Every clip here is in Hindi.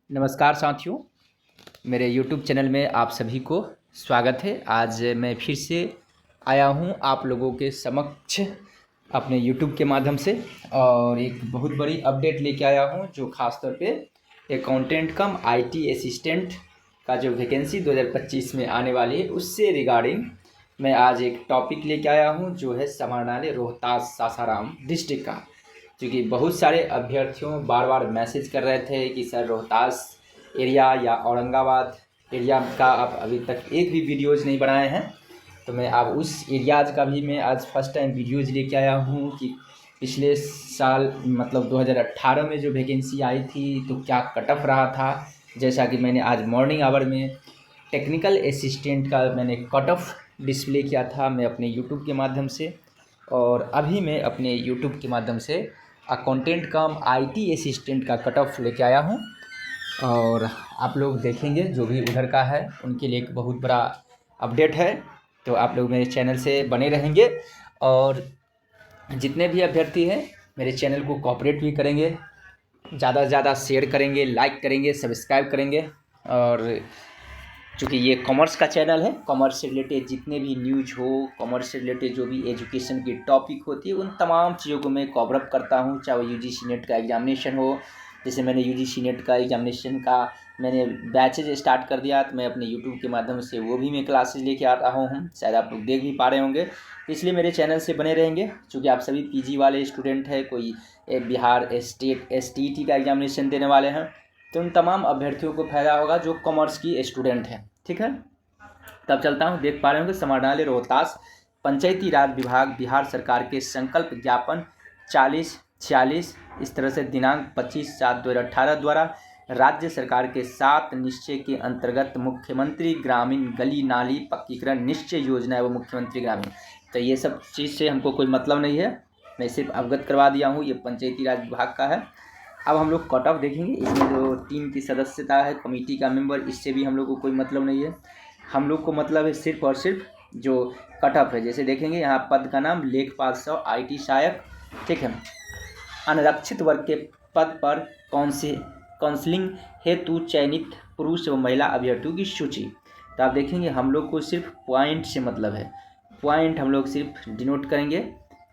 नमस्कार साथियों, मेरे YouTube चैनल में आप सभी को स्वागत है। आज मैं फिर से आया हूँ आप लोगों के समक्ष अपने YouTube के माध्यम से और एक बहुत बड़ी अपडेट लेके आया हूँ जो ख़ास तौर पे अकाउंटेंट कम IT असिस्टेंट का जो वैकेंसी 2025 में आने वाली है उससे रिगार्डिंग मैं आज एक टॉपिक लेके आया हूँ जो है समाहरणालय रोहतास सासाराम डिस्ट्रिक्ट का। क्योंकि बहुत सारे अभ्यर्थियों बार बार मैसेज कर रहे थे कि सर रोहतास एरिया या औरंगाबाद एरिया का आप अभी तक एक भी वीडियोज़ नहीं बनाए हैं, तो मैं अब उस एरियाज़ का भी मैं आज फर्स्ट टाइम वीडियोज़ लेके आया हूँ कि पिछले साल मतलब 2018 में जो वैकेंसी आई थी तो क्या कट ऑफ रहा था। जैसा कि मैंने आज मॉर्निंग आवर में टेक्निकल असिस्टेंट का मैंने कट ऑफ डिस्प्ले किया था मैं अपने यूट्यूब के माध्यम से, और अभी मैं अपने यूट्यूब के माध्यम से अकाउंटेंट कम IT असिस्टेंट का कट ऑफ लेके आया हूँ। और आप लोग देखेंगे जो भी उधर का है उनके लिए एक बहुत बड़ा अपडेट है, तो आप लोग मेरे चैनल से बने रहेंगे और जितने भी अभ्यर्थी हैं मेरे चैनल को कोऑपरेट भी करेंगे, ज़्यादा से ज़्यादा शेयर करेंगे, लाइक करेंगे, सब्सक्राइब करेंगे। और चूँकि ये कॉमर्स का चैनल है, कॉमर्स से रिलेटेड जितने भी न्यूज हो, कॉमर्स से रिलेटेड जो भी एजुकेशन की टॉपिक होती है उन तमाम चीज़ों को मैं कवर अप करता हूँ। चाहे वो UGC नेट का एग्जामिनेशन हो, जैसे मैंने UGC नेट का एग्जामिनेशन का मैंने बैचेज स्टार्ट कर दिया, तो मैं अपने यूट्यूब के माध्यम से वो भी मैं क्लासेज लेके आ रहा हूँ, शायद आप लोग देख भी पा रहे होंगे। तो इसलिए मेरे चैनल से बने रहेंगे। चूँकि आप सभी PG वाले स्टूडेंट हैं, कोई बिहार स्टेट STET का एग्जामिनेशन देने वाले हैं, तो उन तमाम अभ्यर्थियों को फायदा होगा जो कॉमर्स की स्टूडेंट हैं। ठीक है, तब चलता हूँ। देख पा रहे होंगे समाहरणालय रोहतास पंचायती राज विभाग बिहार सरकार के संकल्प ज्ञापन 4046 इस तरह से दिनांक 25/7/2018 द्वारा राज्य सरकार के 7 निश्चय के अंतर्गत मुख्यमंत्री ग्रामीण गली नाली पक्कीकरण निश्चय योजना एवं मुख्यमंत्री ग्रामीण, तो ये सब चीज़ से हमको कोई मतलब नहीं है, मैं सिर्फ अवगत करवा दिया हूँ। ये पंचायती राज विभाग का है। अब हम लोग कट ऑफ देखेंगे। इसमें जो टीम की सदस्यता है, कमेटी का मेंबर, इससे भी हम लोग को कोई मतलब नहीं है। हम लोग को मतलब है सिर्फ और सिर्फ जो कट ऑफ है। जैसे देखेंगे यहाँ पद का नाम लेखपाल सौ IT सहायक, ठीक है। अनारक्षित वर्ग के पद पर काउंसलिंग हेतु चयनित पुरुष एवं महिला अभ्यर्थियों की सूची। तो आप देखेंगे हम लोग को सिर्फ पॉइंट से मतलब है, पॉइंट हम लोग सिर्फ डिनोट करेंगे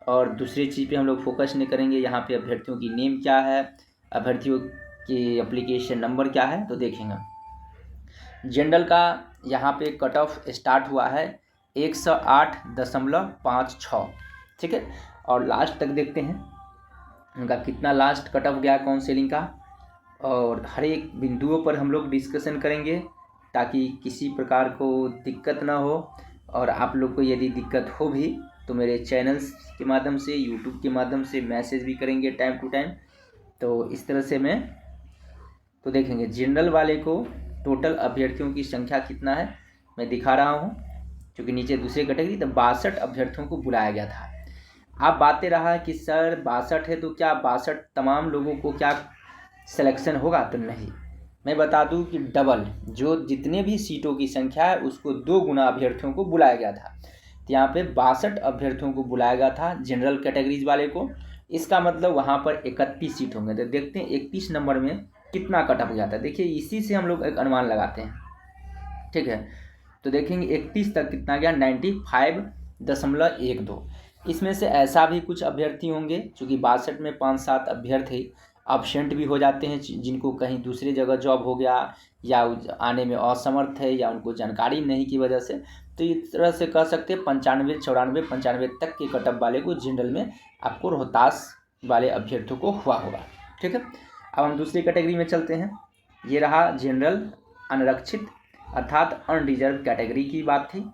और दूसरी चीज़ पे हम लोग फोकस नहीं करेंगे। यहाँ पे अभ्यर्थियों की नेम क्या है, अभ्यर्थियों की एप्लीकेशन नंबर क्या है, तो देखेंगे। जनरल का यहाँ पे कट ऑफ स्टार्ट हुआ है 108.56, ठीक है। और लास्ट तक देखते हैं उनका कितना लास्ट कट ऑफ गया काउंसलिंग का, और हर एक बिंदुओं पर हम लोग डिस्कशन करेंगे ताकि किसी प्रकार को दिक्कत ना हो। और आप लोग को यदि दिक्कत हो भी तो मेरे चैनल्स के माध्यम से, यूट्यूब के माध्यम से मैसेज भी करेंगे टाइम टू टाइम। तो इस तरह से मैं तो देखेंगे जनरल वाले को टोटल अभ्यर्थियों की संख्या कितना है मैं दिखा रहा हूँ। क्योंकि नीचे दूसरी कैटेगरी तो 62 अभ्यर्थियों को बुलाया गया था। आप बातें रहा कि सर 62 है तो क्या 62 तमाम लोगों को क्या सिलेक्शन होगा, तो नहीं। मैं बता दूं कि डबल जो जितने भी सीटों की संख्या है उसको 2 गुना अभ्यर्थियों को बुलाया गया था। तो यहाँ पे 62 अभ्यर्थियों को बुलाया गया था जनरल कैटेगरीज वाले को। इसका मतलब वहाँ पर 31 सीट होंगे। तो देखते हैं 31 नंबर में कितना कट ऑफ जाता है। देखिए इसी से हम लोग एक अनुमान लगाते हैं, ठीक है। तो देखेंगे 31 तक कितना गया, 95.12। इसमें से ऐसा भी कुछ अभ्यर्थी होंगे चूँकि 62 में 5-7 अभ्यर्थी अब्सेंट भी हो जाते हैं, जिनको कहीं दूसरी जगह जॉब हो गया या आने में असमर्थ है या उनको जानकारी नहीं की वजह से। तो इस तरह से कह सकते हैं 95, 94, 95 तक के कट ऑफ वाले को जनरल में आपको रोहतास वाले अभ्यर्थियों को हुआ होगा, ठीक है। अब हम दूसरी कैटेगरी में चलते हैं। ये रहा जनरल अनारक्षित अर्थात अनरिजर्व कैटेगरी की बात थी।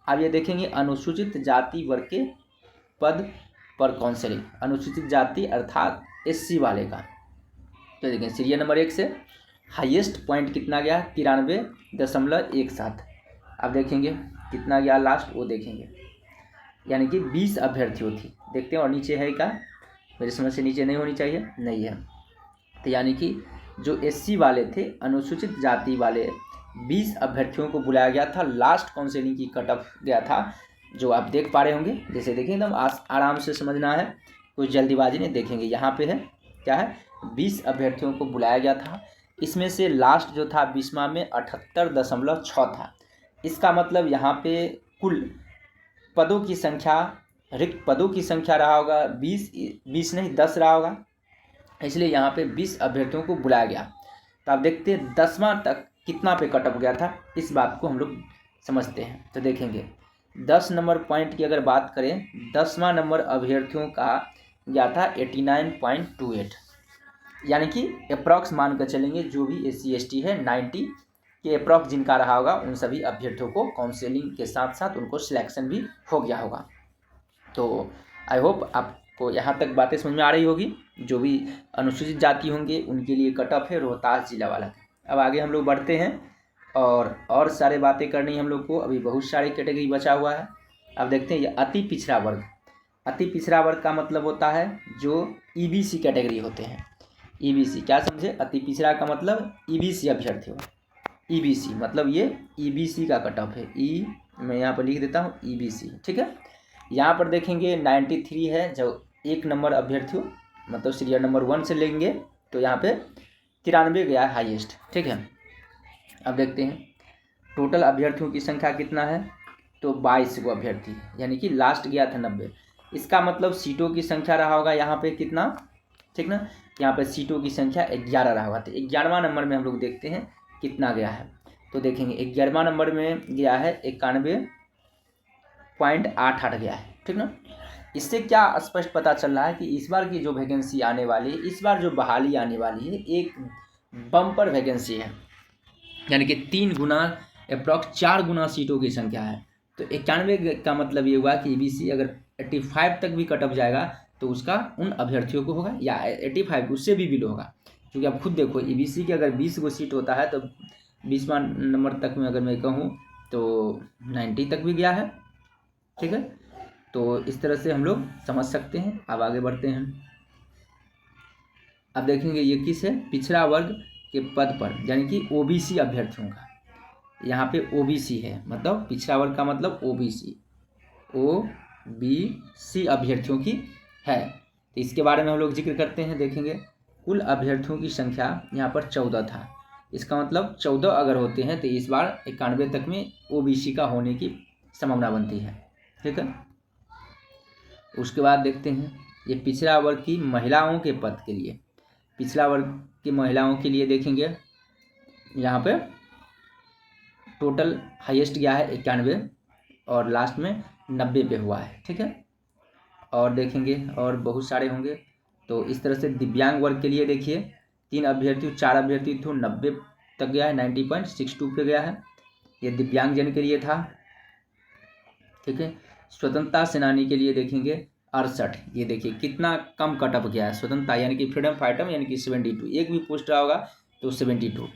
अब ये देखेंगे अनुसूचित जाति वर्ग के पद पर काउंसलिंग, अनुसूचित जाति अर्थात SC वाले का। तो देखें सीरियल नंबर 1 से हाईएस्ट पॉइंट कितना गया, 93.17। अब देखेंगे कितना गया लास्ट, वो देखेंगे, यानी कि 20 अभ्यर्थियों थी। देखते हैं और नीचे है क्या, मेरी समझ से नीचे नहीं होनी चाहिए, नहीं है। तो यानी कि जो SC वाले थे, अनुसूचित जाति वाले 20 अभ्यर्थियों को बुलाया गया था। लास्ट काउंसलिंग की कट ऑफ गया था जो आप देख पा रहे होंगे। जैसे देखें एकदम आराम से समझना है, कुछ जल्दीबाजी नहीं। देखेंगे यहाँ पे है क्या है, 20 अभ्यर्थियों को बुलाया गया था। इसमें से लास्ट जो था 20वां में 78.6 था। इसका मतलब यहाँ पे कुल पदों की संख्या, रिक्त पदों की संख्या रहा होगा 20 नहीं 10 रहा होगा, इसलिए यहाँ पे 20 अभ्यर्थियों को बुलाया गया। तो आप देखते हैं 10वां तक कितना पे कट ऑफ गया था, इस बात को हम लोग समझते हैं। तो देखेंगे 10 नंबर पॉइंट की अगर बात करें, 10वां नंबर अभ्यर्थियों का गया था 89.28, यानी कि अप्रॉक्स मान कर चलेंगे जो भी SC/ST है 90 के अप्रॉक्स जिनका रहा होगा उन सभी अभ्यर्थियों को काउंसलिंग के साथ साथ उनको सिलेक्शन भी हो गया होगा। तो आई होप आपको यहाँ तक बातें समझ में आ रही होगी। जो भी अनुसूचित जाति होंगे उनके लिए कट ऑफ है रोहतास जिला वाला। अब आगे हम लोग बढ़ते हैं और सारे बातें करनी है हम लोग को, अभी बहुत सारी कैटेगरी बचा हुआ है। अब देखते हैं ये अति पिछड़ा वर्ग। अति पिछड़ा वर्ग का मतलब होता है जो EBC कैटेगरी होते हैं। EBC क्या समझे, अति पिछड़ा का मतलब EBC अभ्यर्थी हो। EBC मतलब ये EBC का कट ऑफ है। मैं यहाँ पर लिख देता हूँ EBC, ठीक है। यहाँ पर देखेंगे 93 है जो 1 नंबर अभ्यर्थी हो, मतलब सीरियल नंबर 1 से लेंगे तो यहाँ पे 93 गया है हाईएस्ट, ठीक है। अब देखते हैं टोटल अभ्यर्थियों की संख्या कितना है, तो 22 को अभ्यर्थी, यानी कि लास्ट गया था 90। इसका मतलब सीटों की संख्या रहा होगा यहाँ पे कितना, ठीक ना, यहाँ पे सीटों की संख्या 11 रहा होगा। तो 11वां नंबर में हम लोग देखते हैं कितना गया है। तो देखेंगे 11वां नंबर में गया है 91.88 गया है, ठीक ना। इससे क्या स्पष्ट पता चल रहा है कि इस बार की जो वैकेंसी आने वाली है, इस बार जो बहाली आने वाली है, एक बम्पर वैकेंसी है, यानी कि 3 गुना अप्रॉक्स 4 गुना सीटों की संख्या है। तो 91 का मतलब ये हुआ कि EBC अगर 85 तक भी कट ऑफ जाएगा तो उसका उन अभ्यर्थियों को होगा, या 85 उससे भी बिलो होगा। क्योंकि आप खुद देखो EBC के अगर 20 गो सीट होता है तो 20वां नंबर तक में अगर मैं कहूँ तो 90 तक भी गया है, ठीक है। तो इस तरह से हम लोग समझ सकते हैं। अब आगे बढ़ते हैं। अब देखेंगे ये किस है, पिछड़ा वर्ग के पद पर, यानी कि OBC अभ्यर्थियों का। यहाँ पे OBC है, मतलब पिछड़ा वर्ग का मतलब OBC अभ्यर्थियों की है। तो इसके बारे में हम लोग जिक्र करते हैं। देखेंगे कुल अभ्यर्थियों की संख्या यहाँ पर 14 था। इसका मतलब 14 अगर होते हैं तो इस बार 91 तक में OBC का होने की संभावना बनती है, ठीक है। उसके बाद देखते हैं ये पिछड़ा वर्ग की महिलाओं के पद के लिए। पिछड़ा वर्ग की महिलाओं के लिए देखेंगे यहाँ पे टोटल हाईएस्ट गया है 91 और लास्ट में 90 पे हुआ है, ठीक है। और देखेंगे और बहुत सारे होंगे। तो इस तरह से दिव्यांग वर्ग के लिए देखिए 4 अभ्यर्थी थे, 90 तक गया है, 90.62 पे गया है, ये दिव्यांगजन के लिए था, ठीक है। स्वतंत्रता सेनानी के लिए देखेंगे 68, ये देखिए कितना कम कट ऑफ गया है। स्वतंत्रता यानी कि फ्रीडम फाइटर यानी कि 72, एक भी पोस्ट रहा होगा तो 72,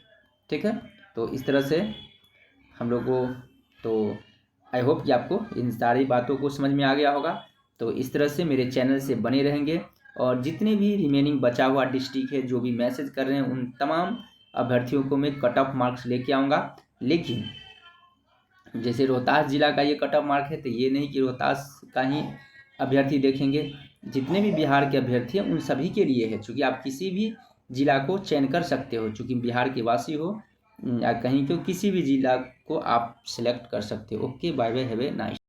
ठीक है। तो इस तरह से हम लोग को, तो आई होप कि आपको इन सारी बातों को समझ में आ गया होगा। तो इस तरह से मेरे चैनल से बने रहेंगे और जितने भी रिमेनिंग बचा हुआ डिस्ट्रिक्ट है जो भी मैसेज कर रहे हैं उन तमाम अभ्यर्थियों को मैं कट ऑफ मार्क्स लेके आऊँगा। लेकिन जैसे रोहतास जिला का ये कट ऑफ मार्क है तो ये नहीं कि रोहतास का ही अभ्यर्थी देखेंगे, जितने भी बिहार के अभ्यर्थी हैं उन सभी के लिए है। चूँकि आप किसी भी जिला को चयन कर सकते हो, चूँकि बिहार के वासी हो या कहीं के किसी भी जिला को आप सिलेक्ट कर सकते हो। Okay, bye bye, have a nice.